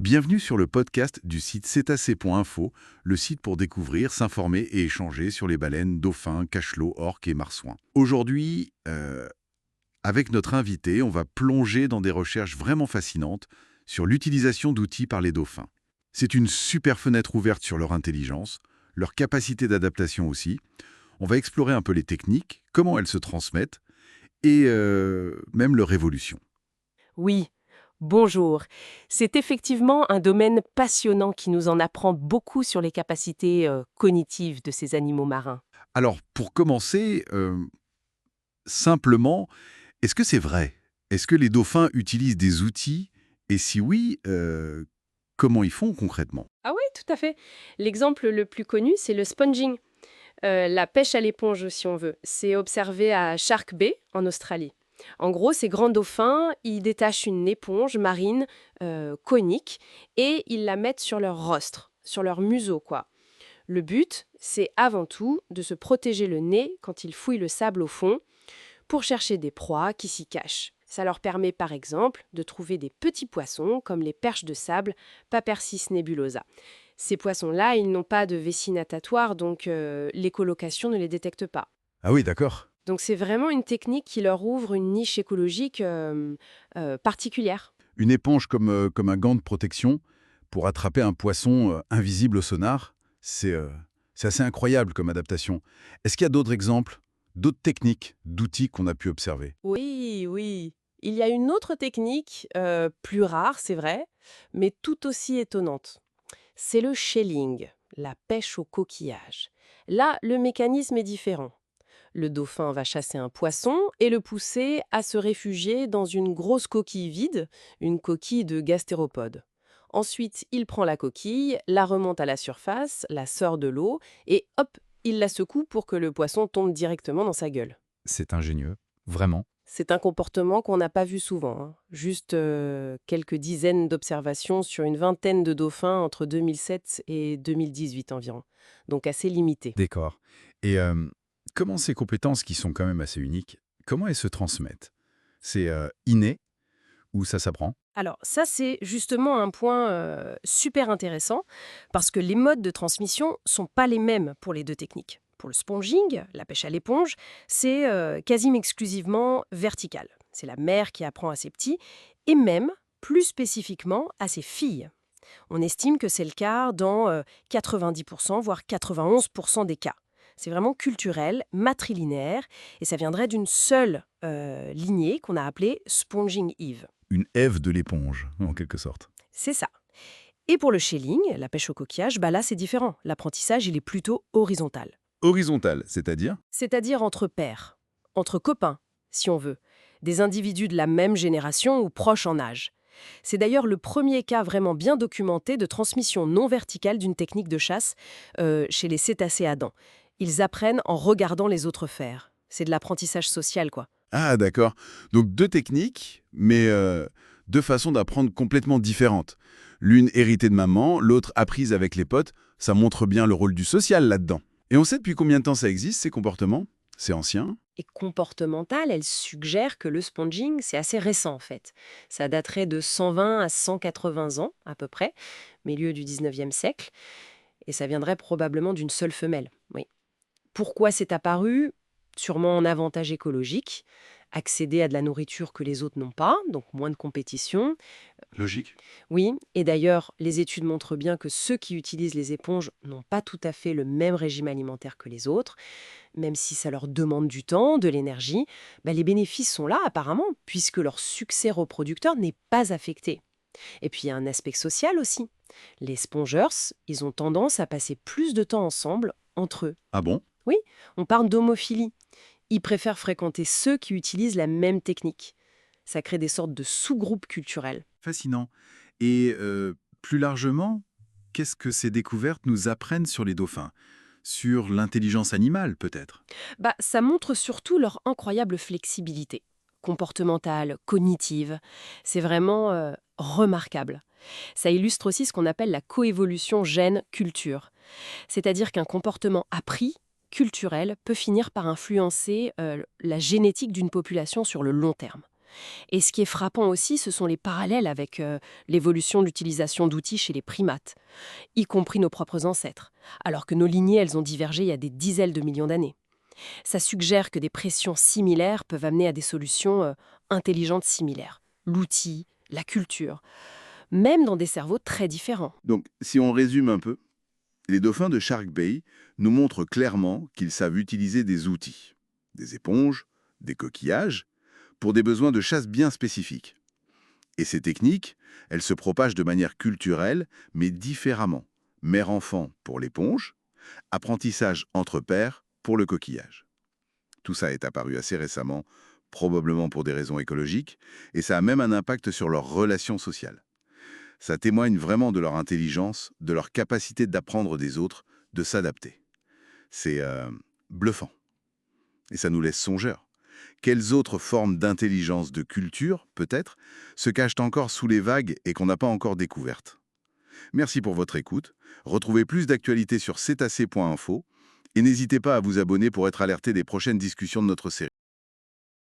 Bienvenue sur le podcast du site cétacé.info, le site pour découvrir, s'informer et échanger sur les baleines, dauphins, cachalots, orques et marsouins. Aujourd'hui, avec notre invité, on va plonger dans des recherches vraiment fascinantes sur l'utilisation d'outils par les dauphins. C'est une super fenêtre ouverte sur leur intelligence, leur capacité d'adaptation aussi. On va explorer un peu les techniques, comment elles se transmettent et même leur évolution. Oui, bonjour. C'est effectivement un domaine passionnant qui nous en apprend beaucoup sur les capacités cognitives de ces animaux marins. Alors, pour commencer, simplement, est-ce que c'est vrai? Est-ce que les dauphins utilisent des outils? Et si oui, comment ils font concrètement? Ah oui, tout à fait. L'exemple le plus connu, c'est le sponging, la pêche à l'éponge si on veut. C'est observé à Shark Bay, en Australie. En gros, ces grands dauphins, ils détachent une éponge marine conique et ils la mettent sur leur rostre, sur leur museau, quoi. Le but, c'est avant tout de se protéger le nez quand ils fouillent le sable au fond pour chercher des proies qui s'y cachent. Ça leur permet par exemple de trouver des petits poissons comme les perches de sable Papercis nebulosa. Ces poissons-là, ils n'ont pas de vessie natatoire, donc l'écholocation ne les détecte pas. Ah oui, d'accord. Donc c'est vraiment une technique qui leur ouvre une niche écologique particulière. Une éponge comme un gant de protection pour attraper un poisson invisible au sonar, c'est assez incroyable comme adaptation. Est-ce qu'il y a d'autres exemples, d'autres techniques, d'outils qu'on a pu observer? Oui, oui. Il y a une autre technique, plus rare, c'est vrai, mais tout aussi étonnante. C'est le shelling, la pêche au coquillage. Là, le mécanisme est différent. Le dauphin va chasser un poisson et le pousser à se réfugier dans une grosse coquille vide, une coquille de gastéropode. Ensuite, il prend la coquille, la remonte à la surface, la sort de l'eau et hop, il la secoue pour que le poisson tombe directement dans sa gueule. C'est ingénieux, vraiment. C'est un comportement qu'on n'a pas vu souvent, hein. Juste quelques dizaines d'observations sur une vingtaine de dauphins entre 2007 et 2018 environ. Donc assez limité. Décor. Et comment ces compétences, qui sont quand même assez uniques, comment elles se transmettent? C'est inné ou ça s'apprend? Alors ça, c'est justement un point super intéressant parce que les modes de transmission sont pas les mêmes pour les deux techniques. Pour le sponging, la pêche à l'éponge, c'est quasiment exclusivement vertical. C'est la mère qui apprend à ses petits et même, plus spécifiquement, à ses filles. On estime que c'est le cas dans 90%, voire 91% des cas. C'est vraiment culturel, matrilinéaire, et ça viendrait d'une seule lignée qu'on a appelée Sponging Eve. Une Ève de l'éponge, en quelque sorte. C'est ça. Et pour le shelling, la pêche au coquillage, bah là c'est différent. L'apprentissage, il est plutôt horizontal. Horizontale, c'est-à-dire? C'est-à-dire entre pairs, entre copains, si on veut. Des individus de la même génération ou proches en âge. C'est d'ailleurs le premier cas vraiment bien documenté de transmission non verticale d'une technique de chasse chez les cétacés à dents. Ils apprennent en regardant les autres faire. C'est de l'apprentissage social, quoi. Ah, d'accord. Donc deux techniques, mais deux façons d'apprendre complètement différentes. L'une héritée de maman, l'autre apprise avec les potes. Ça montre bien le rôle du social là-dedans. Et on sait depuis combien de temps ça existe, ces comportements? C'est ancien? Et comportementale, elle suggère que le sponging, c'est assez récent en fait. Ça daterait de 120 à 180 ans à peu près, milieu du 19e siècle, et ça viendrait probablement d'une seule femelle. Oui. Pourquoi c'est apparu? Sûrement en avantage écologique, accéder à de la nourriture que les autres n'ont pas, donc moins de compétition. Logique. Oui, et d'ailleurs, les études montrent bien que ceux qui utilisent les éponges n'ont pas tout à fait le même régime alimentaire que les autres. Même si ça leur demande du temps, de l'énergie, bah, les bénéfices sont là apparemment, puisque leur succès reproducteur n'est pas affecté. Et puis il y a un aspect social aussi. Les spongers, ils ont tendance à passer plus de temps ensemble entre eux. Ah bon? Oui, on parle d'homophilie. Ils préfèrent fréquenter ceux qui utilisent la même technique. Ça crée des sortes de sous-groupes culturels. Fascinant. Et plus largement, qu'est-ce que ces découvertes nous apprennent sur les dauphins? Sur l'intelligence animale, peut-être? Bah, ça montre surtout leur incroyable flexibilité, comportementale, cognitive. C'est vraiment remarquable. Ça illustre aussi ce qu'on appelle la coévolution gène-culture. C'est-à-dire qu'un comportement appris, culturel, peut finir par influencer la génétique d'une population sur le long terme. Et ce qui est frappant aussi, ce sont les parallèles avec l'évolution de l'utilisation d'outils chez les primates, y compris nos propres ancêtres, alors que nos lignées, elles ont divergé il y a des dizaines de millions d'années. Ça suggère que des pressions similaires peuvent amener à des solutions intelligentes similaires. L'outil, la culture, même dans des cerveaux très différents. Donc, si on résume un peu, les dauphins de Shark Bay nous montrent clairement qu'ils savent utiliser des outils, des éponges, des coquillages, pour des besoins de chasse bien spécifiques. Et ces techniques, elles se propagent de manière culturelle, mais différemment. Mère-enfant pour l'éponge, apprentissage entre pairs pour le coquillage. Tout ça est apparu assez récemment, probablement pour des raisons écologiques, et ça a même un impact sur leurs relations sociales. Ça témoigne vraiment de leur intelligence, de leur capacité d'apprendre des autres, de s'adapter. C'est bluffant. Et ça nous laisse songeurs. Quelles autres formes d'intelligence, de culture, peut-être, se cachent encore sous les vagues et qu'on n'a pas encore découvertes? Merci pour votre écoute. Retrouvez plus d'actualités sur cétacé.info et n'hésitez pas à vous abonner pour être alerté des prochaines discussions de notre série.